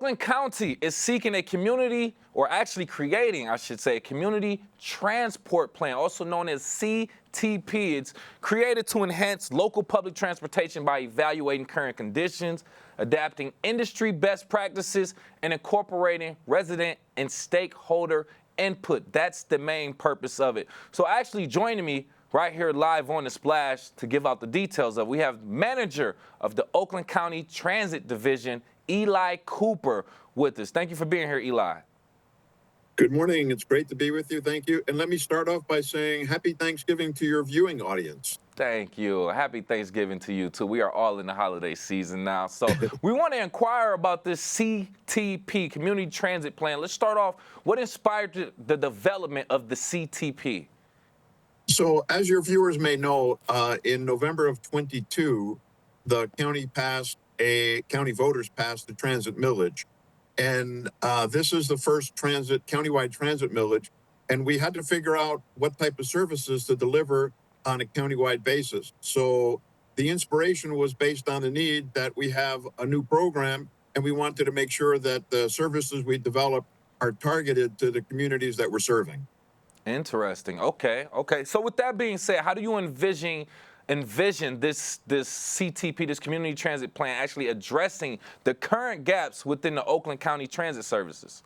Oakland County is seeking a community, or actually creating, I should say, a community transport plan, also known as CTP. It's created to enhance local public transportation by evaluating current conditions, adapting industry best practices, and incorporating resident and stakeholder input. That's the main purpose of it. So actually joining me right here live on the Splash to give out the details of, we have manager of the Oakland County Transit Division, Eli Cooper, with us. Thank you for being here, Eli. Good morning. It's great to be with you. Thank you. And let me start off by saying happy Thanksgiving to your viewing audience. Thank you. Happy Thanksgiving to you, too. We are all in the holiday season now. So we want to inquire about this CTP, Community Transit Plan. Let's start off. What inspired the development of the CTP? So as your viewers may know, in November of 22, the county voters passed the transit millage. And this is the first countywide transit millage. And we had to figure out what type of services to deliver on a countywide basis. So the inspiration was based on the need that we have a new program, and we wanted to make sure that the services we develop are targeted to the communities that we're serving. Interesting. Okay. So with that being said, how do you envision this CTP, this community transit plan, actually addressing the current gaps within the Oakland County transit services?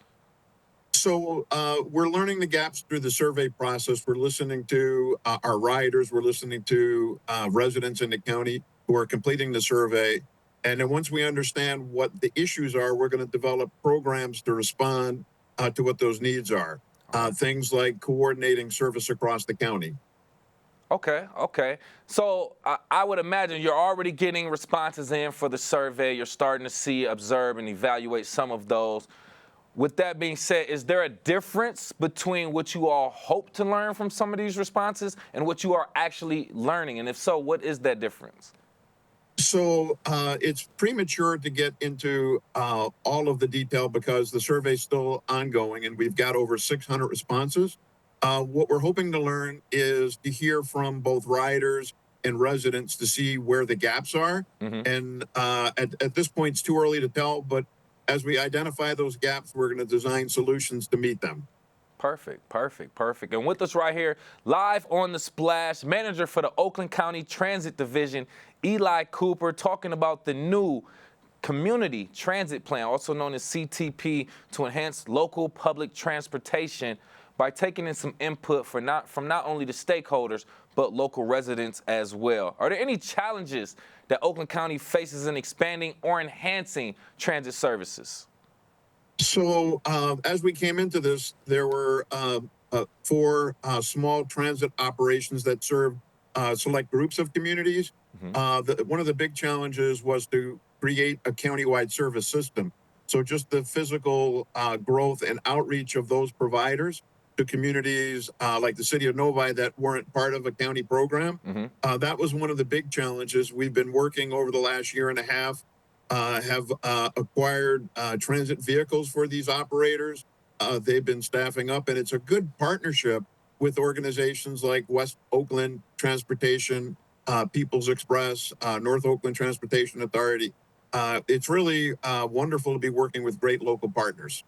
So we're learning the gaps through the survey process. We're listening to our riders. We're listening to residents in the county who are completing the survey. And then once we understand what the issues are, we're going to develop programs to respond to what those needs are. Things like coordinating service across the county. Okay. So I would imagine you're already getting responses in for the survey. You're starting to see, observe, and evaluate some of those. With that being said, is there a difference between what you all hope to learn from some of these responses and what you are actually learning? And if so, what is that difference? So it's premature to get into all of the detail because the survey is still ongoing and we've got over 600 responses. What we're hoping to learn is to hear from both riders and residents to see where the gaps are. And at this point, it's too early to tell, but as we identify those gaps, we're going to design solutions to meet them. Perfect. And with us right here, live on the Splash, manager for the Oakland County Transit Division, Eli Cooper, talking about the new Community Transit Plan, also known as CTP, to enhance local public transportation by taking in some input from not only the stakeholders, but local residents as well. Are there any challenges that Oakland County faces in expanding or enhancing transit services? So as we came into this, there were 4 small transit operations that served select groups of communities. One of the big challenges was to create a countywide service system. So just the physical growth and outreach of those providers to communities like the city of Novi that weren't part of a county program. That was one of the big challenges. We've been working over the last year and a half, have acquired transit vehicles for these operators. They've been staffing up, and it's a good partnership with organizations like West Oakland Transportation, People's Express, North Oakland Transportation Authority. It's really wonderful to be working with great local partners.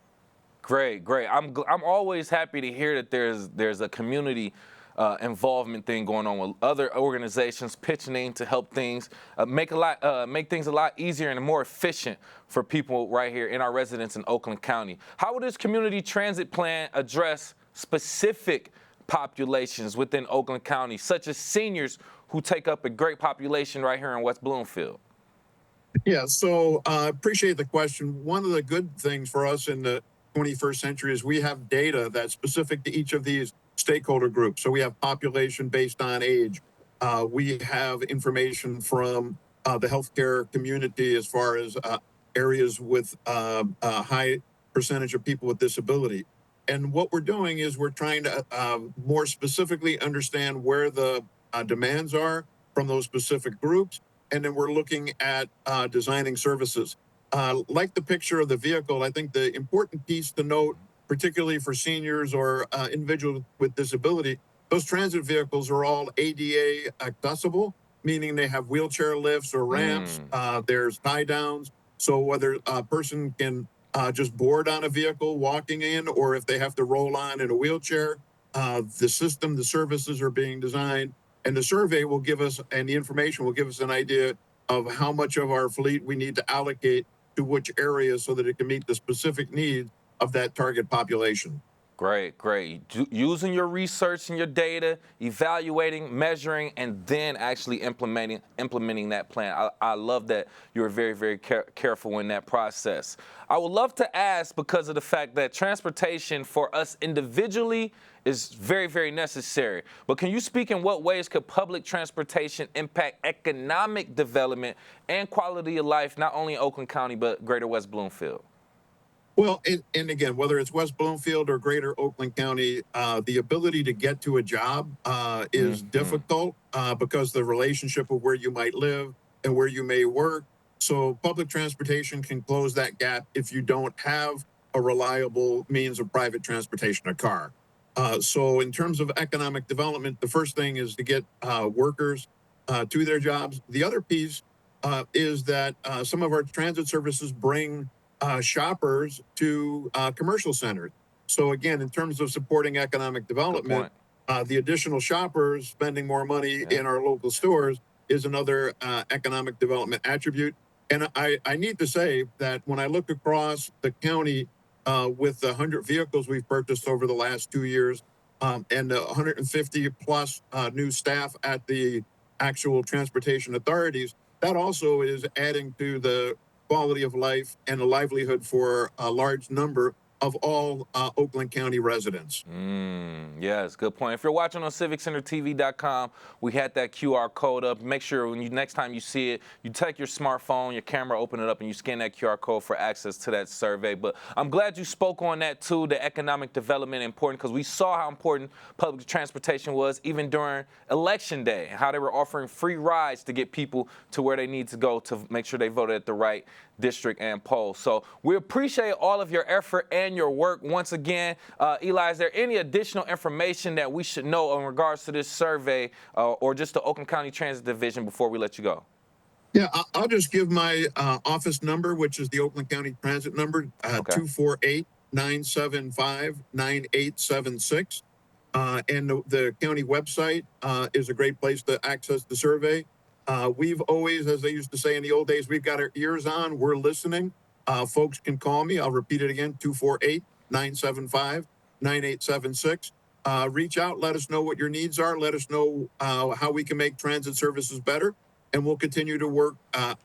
Great. I'm always happy to hear that there's a community involvement thing going on with other organizations pitching in to help things make things a lot easier and more efficient for people right here in our residents in Oakland County. How will this community transit plan address specific populations within Oakland County, such as seniors who take up a great population right here in West Bloomfield? Yeah, so appreciate the question. One of the good things for us in the 21st century is we have data that's specific to each of these stakeholder groups. So we have population based on age. We have information from the healthcare community as far as areas with a high percentage of people with disability. And what we're doing is we're trying to more specifically understand where the demands are from those specific groups. And then we're looking at designing services. Like the picture of the vehicle, I think the important piece to note, particularly for seniors or individuals with disability, those transit vehicles are all ADA accessible, meaning they have wheelchair lifts or ramps. There's tie downs. So whether a person can just board on a vehicle walking in, or if they have to roll on in a wheelchair. The system, the services are being designed, and the survey will give us, and the information will give us an idea of how much of our fleet we need to allocate to which areas so that it can meet the specific needs of that target population. Great, great. Using your research and your data, evaluating, measuring, and then actually implementing that plan. I love that you're very, very careful in that process. I would love to ask, because of the fact that transportation for us individually is very, very necessary. But can you speak in what ways could public transportation impact economic development and quality of life, not only in Oakland County, but greater West Bloomfield? Well, and again, whether it's West Bloomfield or Greater Oakland County, the ability to get to a job is difficult because the relationship of where you might live and where you may work. So public transportation can close that gap if you don't have a reliable means of private transportation, a car. So in terms of economic development, the first thing is to get workers to their jobs. The other piece is that some of our transit services bring shoppers to commercial centers. So again, in terms of supporting economic development, the additional shoppers spending more money in our local stores is another economic development attribute. And I need to say that when I look across the county with the 100 vehicles we've purchased over the last 2 years and 150 plus new staff at the actual transportation authorities, that also is adding to the quality of life and a livelihood for a large number of all Oakland County residents. Yes, good point. If you're watching on civiccentertv.com, we had that QR code up. Make sure when next time you see it, you take your smartphone, your camera, open it up, and you scan that QR code for access to that survey. But I'm glad you spoke on that too, the economic development important, because we saw how important public transportation was even during Election Day, how they were offering free rides to get people to where they need to go to make sure they voted at the right district and poll. So we appreciate all of your effort and your work. Once again, Eli, is there any additional information that we should know in regards to this survey or just the Oakland County Transit Division before we let you go? Yeah, I'll just give my office number, which is the Oakland County Transit number, 248-975-9876. And the county website is a great place to access the survey. We've always, as they used to say in the old days, we've got our ears on. We're listening. Folks can call me. I'll repeat it again, 248-975-9876. Reach out. Let us know what your needs are. Let us know how we can make transit services better. And we'll continue to work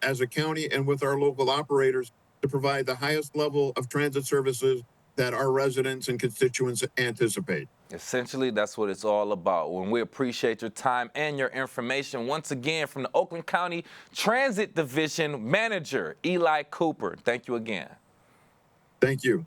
as a county and with our local operators to provide the highest level of transit services that our residents and constituents anticipate. Essentially, that's what it's all about. When we appreciate your time and your information. Once again, from the Oakland County Transit Division Manager, Eli Cooper. Thank you again. Thank you.